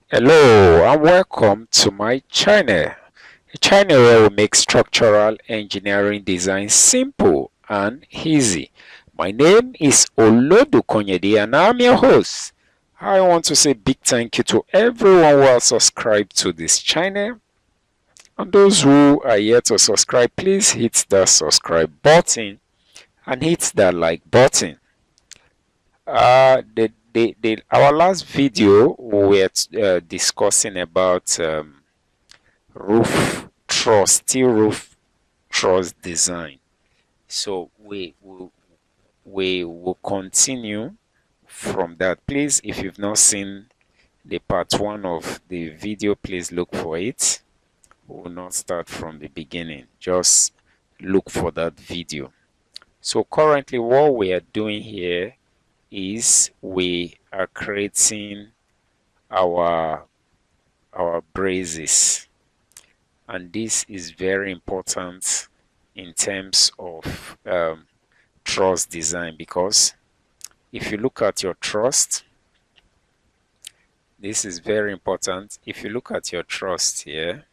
Hello and welcome to my channel, a channel where we make structural engineering design simple and easy. My name is Olodukonyede and I'm your host. I want to say big thank you to everyone who has subscribed to this channel, and those who are yet to subscribe, please hit that subscribe button and hit that like button. Our last video we were discussing about roof truss, steel roof truss design. So we will continue from that. Please, if you've not seen the part one of the video, please look for it. We will not start from the beginning. Just look for that video. So currently what we are doing here is we are creating our braces, and this is very important in terms of truss design, because if you look at your truss, this is very important. If you look at your truss here,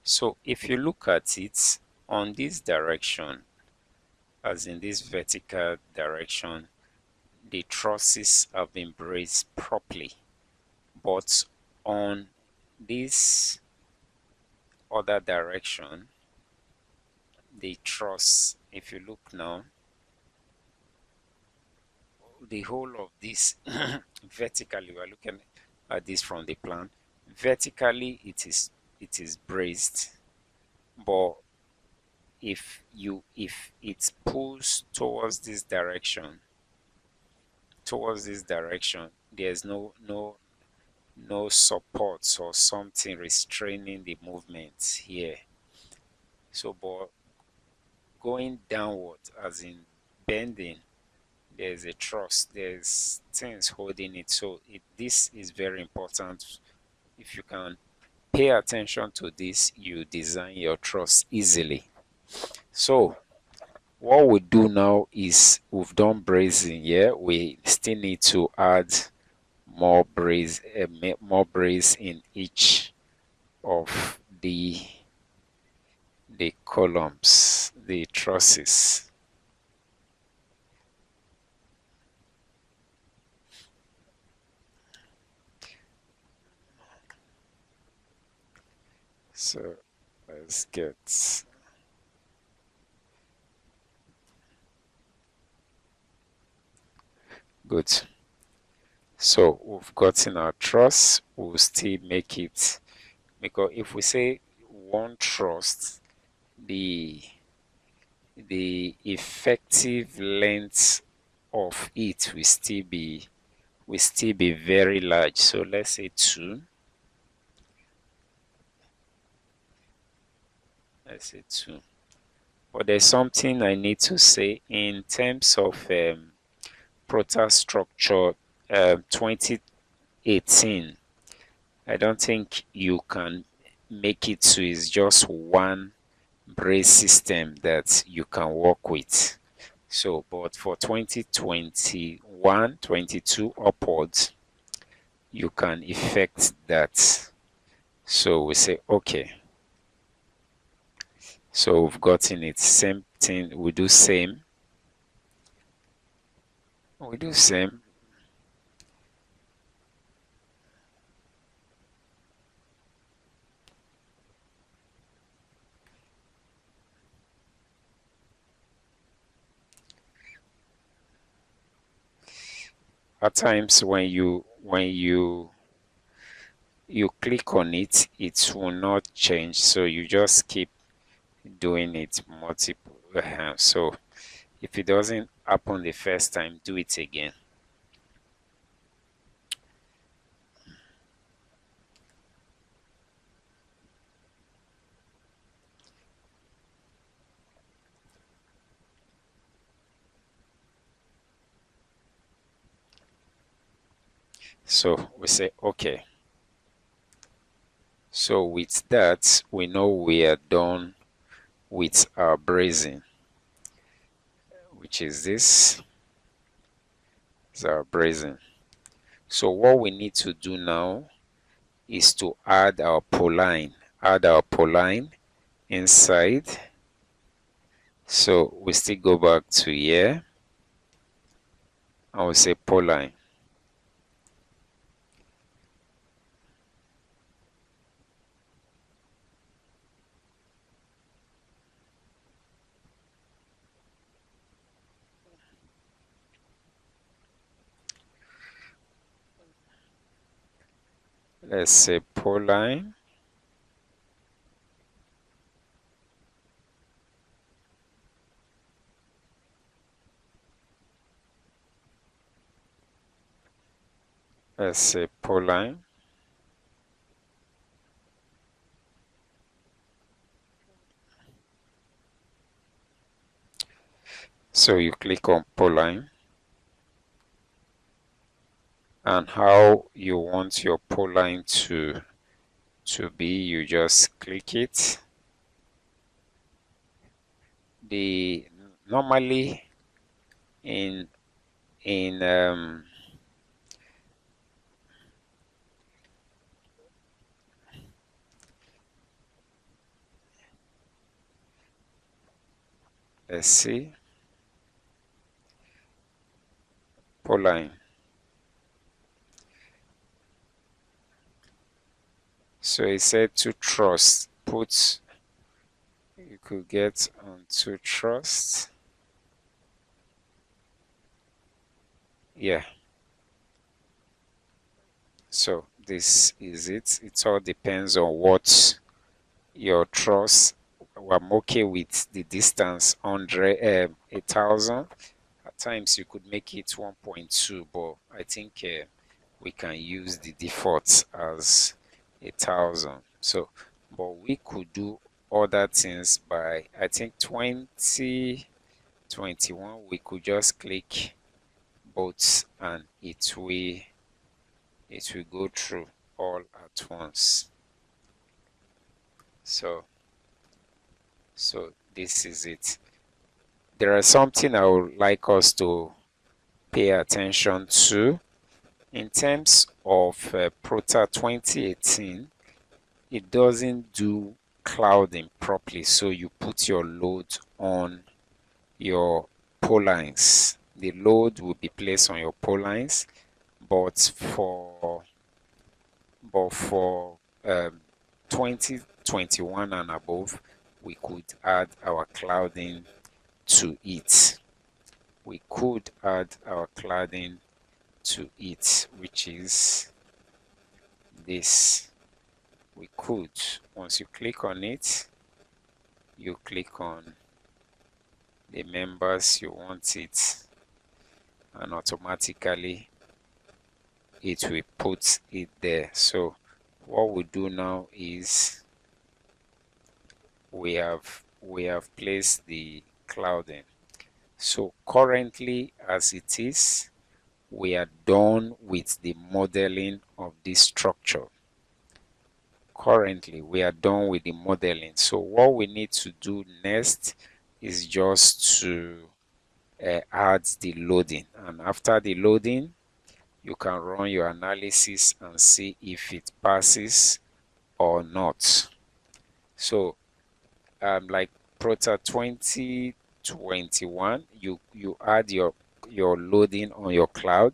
so if you look at it on this direction, as in this vertical direction, the trusses have been braced properly, but on this other direction, the truss, if you look now, the whole of this vertically, we're looking at this from the plan, vertically it is braced, but if it pulls towards this direction, there's no support or something restraining the movement here. So but going downward, as in bending, there's a truss, there's things holding it. So this is very important. If you can pay attention to this, you design your truss easily. So what we do now is we've done bracing here. We still need to add more brace in each of the columns, the trusses. So let's get good. So we've gotten our truss. We'll still make it, because if we say one truss, the effective length of it will still be very large. So let's say 2. Let's say 2. But there's something I need to say in terms of Prota Structure 2018. I don't think you can make it so it's just one brace system that you can work with. So but for 2021, 22 upwards, you can effect that. So we say okay. So we've gotten it. Same thing, we do same. At times when you click on it, it will not change, so you just keep doing it multiple so if it doesn't happen the first time, do it again. So we say okay. So with that, we know we are done with our bracing, which is this. Is our bracing. So what we need to do now is to add our poline. Add our poline inside. So we still go back to here and we say poline. Let's say poline. Let's say poline. So you click on poline and how you want your poline to be, you just click it. The normally in let's see, poline. So it said to truss. Put, you could get onto trust. Yeah. So this is it. It all depends on what your truss. I'm okay with the distance 1,000. At times you could make it 1.2, but I think we can use the default as 1,000. So, but we could do other things by, I think, 2021. We could just click both and it will go through all at once. So this is it. There is something I would like us to pay attention to in terms of Prota 2018. It doesn't do clouding properly, so you put your load on your polines. The load will be placed on your polines, but for 2021 and above, we could add our clouding to it. We could add our clouding to it, which is this. We could, once you click on it, you click on the members you want it, and automatically it will put it there. So what we do now is we have placed the clouding. So currently, as it is, we are done with the modeling of this structure. Currently, we are done with the modeling. So what we need to do next is just to add the loading. And after the loading, you can run your analysis and see if it passes or not. So like Prota 2021, you add your loading on your cloud,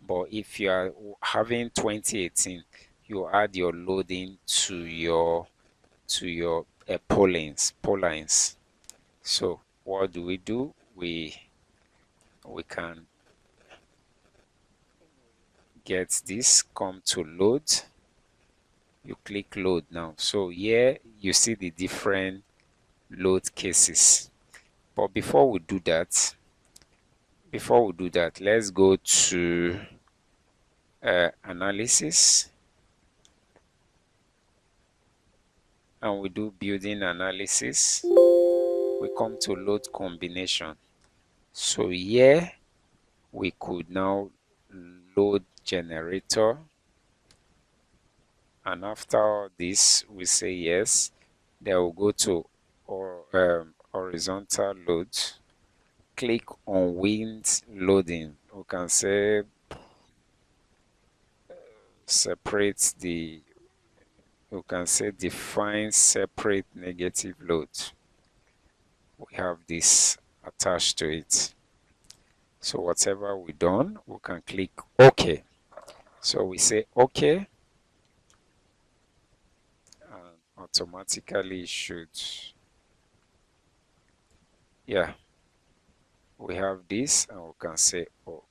but if you are having 2018, you add your loading to your polines. So what do? We can get this, come to load. You click load now. So here you see the different load cases. But before we do that, let's go to analysis, and we do building analysis. We come to load combination. So here we could now load generator, and after all this we say yes. Then we'll go to horizontal load, click on wind loading. We can say separate the, we can say define separate negative load. We have this attached to it. So whatever we done, we can click OK. So we say OK, and automatically it should, yeah, we have this, and we can say, oh,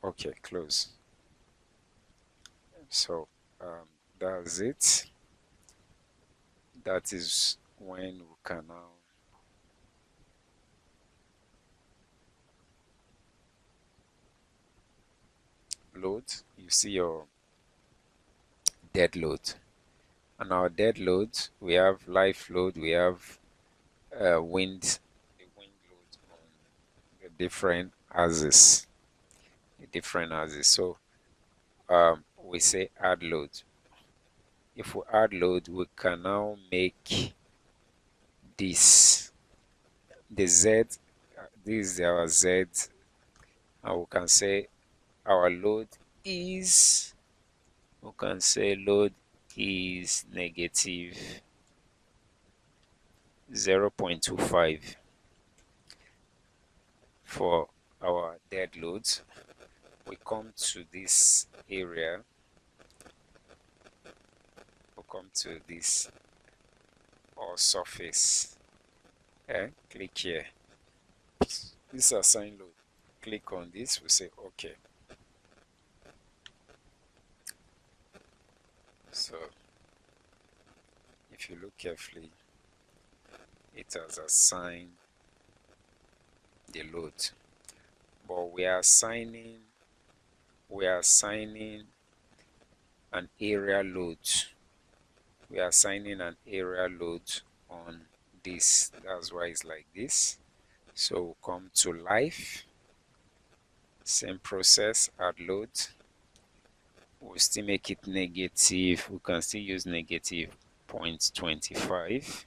OK, close. So that's it. That is when we can now load. You see your dead load. And our dead load, we have life load, we have the wind load on the different axes, So we say add load. If we add load, we can now make this the Z. This is our Z, and we can say our load is. We can say load is negative 0.25 for our dead loads. We come to this area, we come to this or surface, click here. This is assign load. Click on this, we say OK. So if you look carefully, it has assigned the load, but we are assigning an area load. We are assigning an area load on this. That's why it's like this. So we'll come to life, same process, add load. We'll still make it negative. We can still use negative 0.25.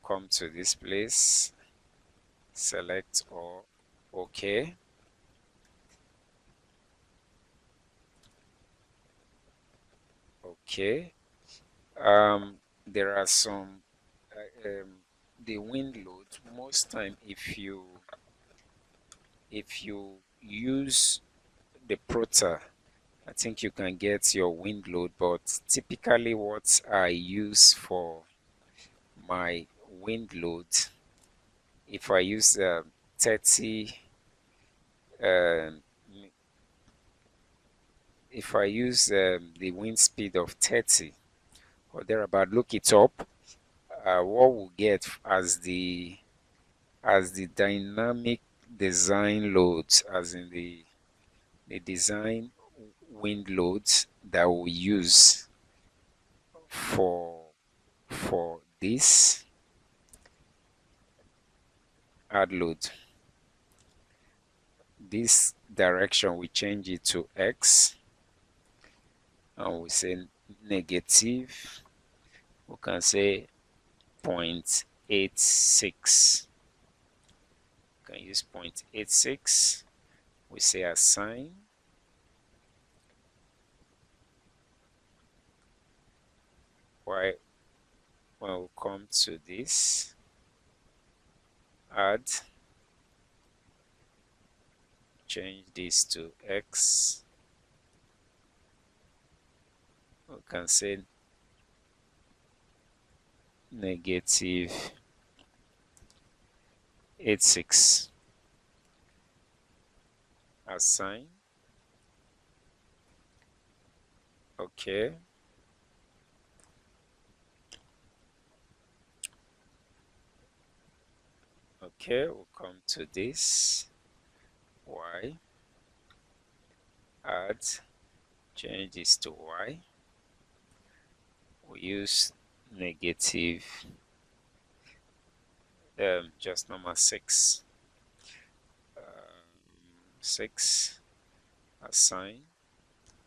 Come to this place, select all, OK. OK. There are some the wind load. Most time, if you use the Prota, I think you can get your wind load, but typically what I use for my wind load, if I use 30, um, if I use the wind speed of 30 or thereabout, look it up. What we'll get as the dynamic design loads, as in the design wind loads that we use for this add load. This direction, we change it to X, and we say negative, we can say 0.86. We can use 0.86. We say assign. Why, when we come to this, add, change this to X. We can say negative 86. Assign. OK. OK, we'll come to this. Y. Add. Change this to Y. We use negative just number 6. 6. Assign.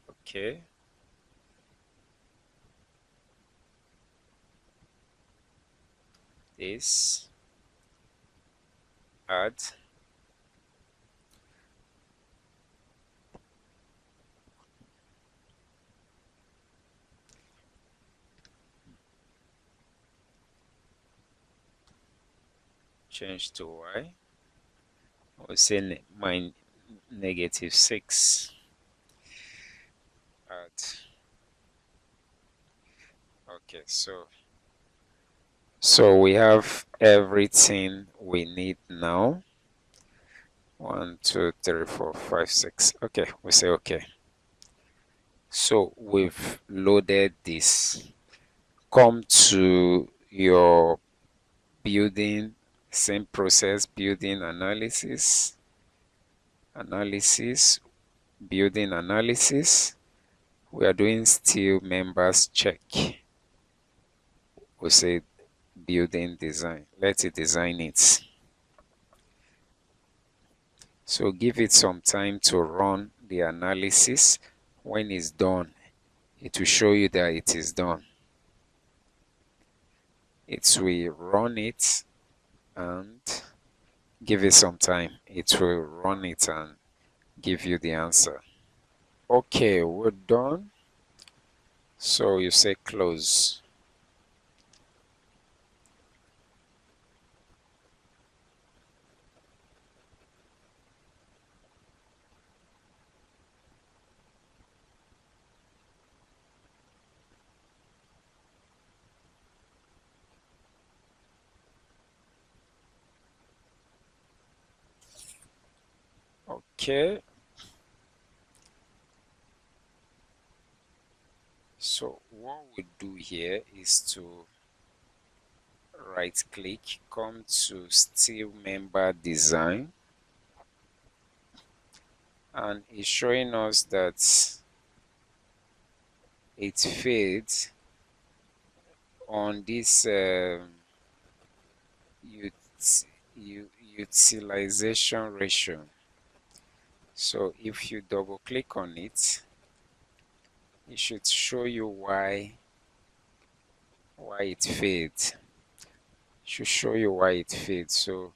OK. This. add, change to y. We'll say my -6, add. Okay, so we have everything we need now. 1, 2, 3, 4, 5, 6. Okay, we say okay. So we've loaded this. Come to your building, same process, building analysis, building analysis. We are doing steel members check. We say building design. Let it design it. So give it some time to run the analysis. When it's done, it will show you that it is done. It will run it and give it some time. It will run it and give you the answer. Okay, we're done. So you say close. Okay. So what we do here is to right click, come to steel member design, and it's showing us that it fades on this utilization ratio. So if you double click on it, it should show you why it fades. It should show you why it fades. So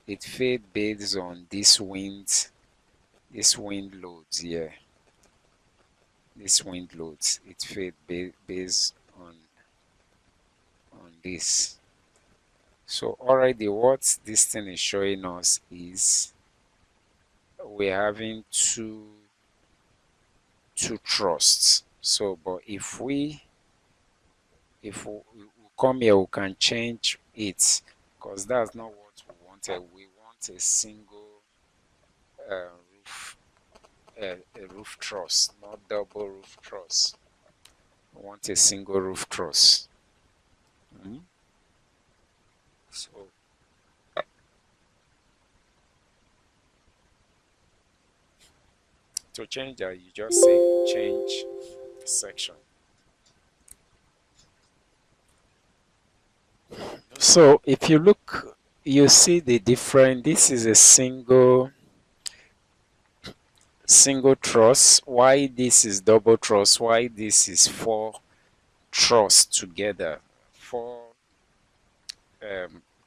it fades based on this wind loads here. This wind loads, it fades based on this. So already what this thing is showing us is we're having two trusts. So but if we come here, we can change it, because that's not what we wanted. We want a single roof, a roof truss, not double roof truss. We want a single roof truss. So to change that, you just say change section. So if you look, you see the different. This is a single truss. Why this is double truss? Why this is four truss together? Four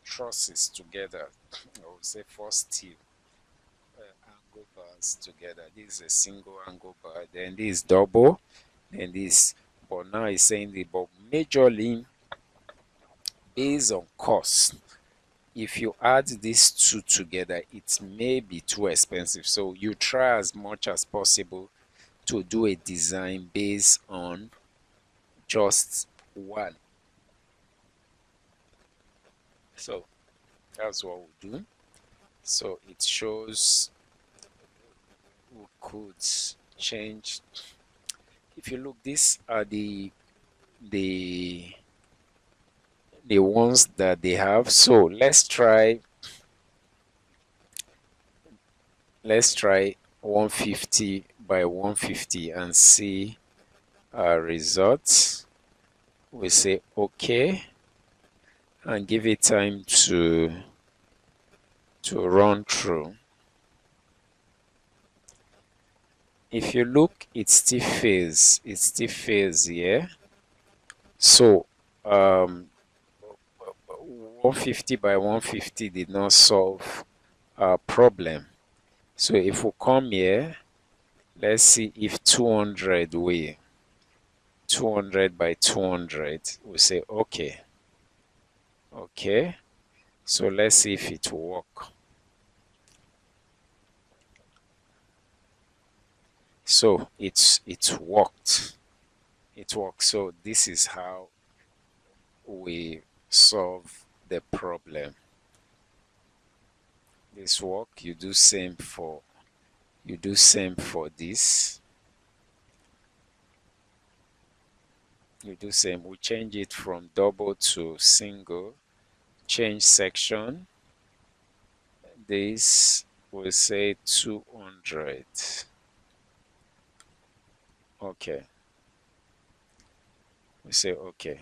trusses together. I would say four steel angle bars together. This is a single angle bar. Then this is double. Then this. But now it's saying the but majorly based on cost. If you add these two together, it may be too expensive. So you try as much as possible to do a design based on just one. So that's what we do. So it shows we could change. If you look, these are the the ones that they have. So let's try 150 by 150 and see our results. We say okay and give it time to run through. If you look, it still fails here. So 150 by 150 did not solve our problem. So if we come here, let's see if 200 will. 200 by 200, we say okay. Okay, so let's see if it will work. So it worked. It works. So this is how we solve the problem. This work, you do same for this. You do same. We change it from double to single. Change section. This will say 200. Okay. We say okay.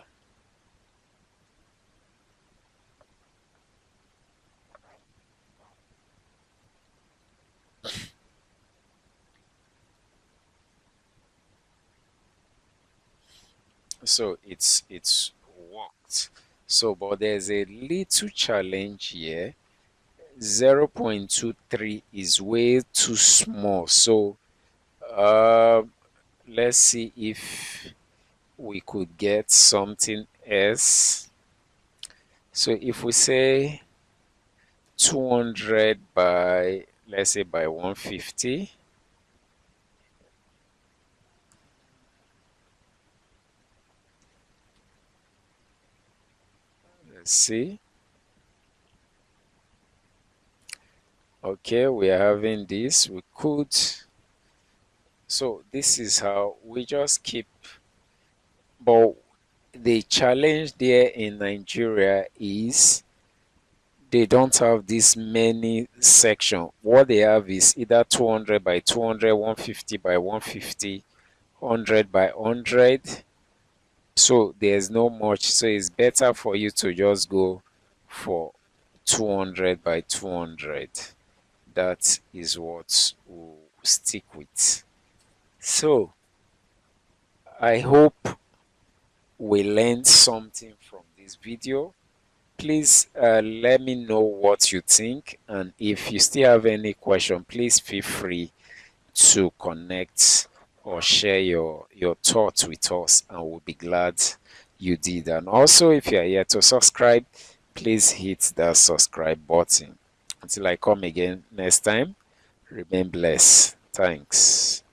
So it's worked. So but there's a little challenge here. 0.23 is way too small. So uh, let's see if we could get something else. So if we say 200 by, let's say by 150, let's see. Okay, we are having this. We could, so this is how we just keep, but the challenge there in Nigeria is they don't have this many section. What they have is either 200 by 200, 150 by 150, 100 by 100. So there's no much. So it's better for you to just go for 200 by 200. That is what we'll stick with. So I hope we learned something from this video. Please let me know what you think, and if you still have any question, please feel free to connect or share your thoughts with us, and we'll be glad you did. And also, if you are here to subscribe, please hit that subscribe button. Until I come again next time, remain blessed. Thanks.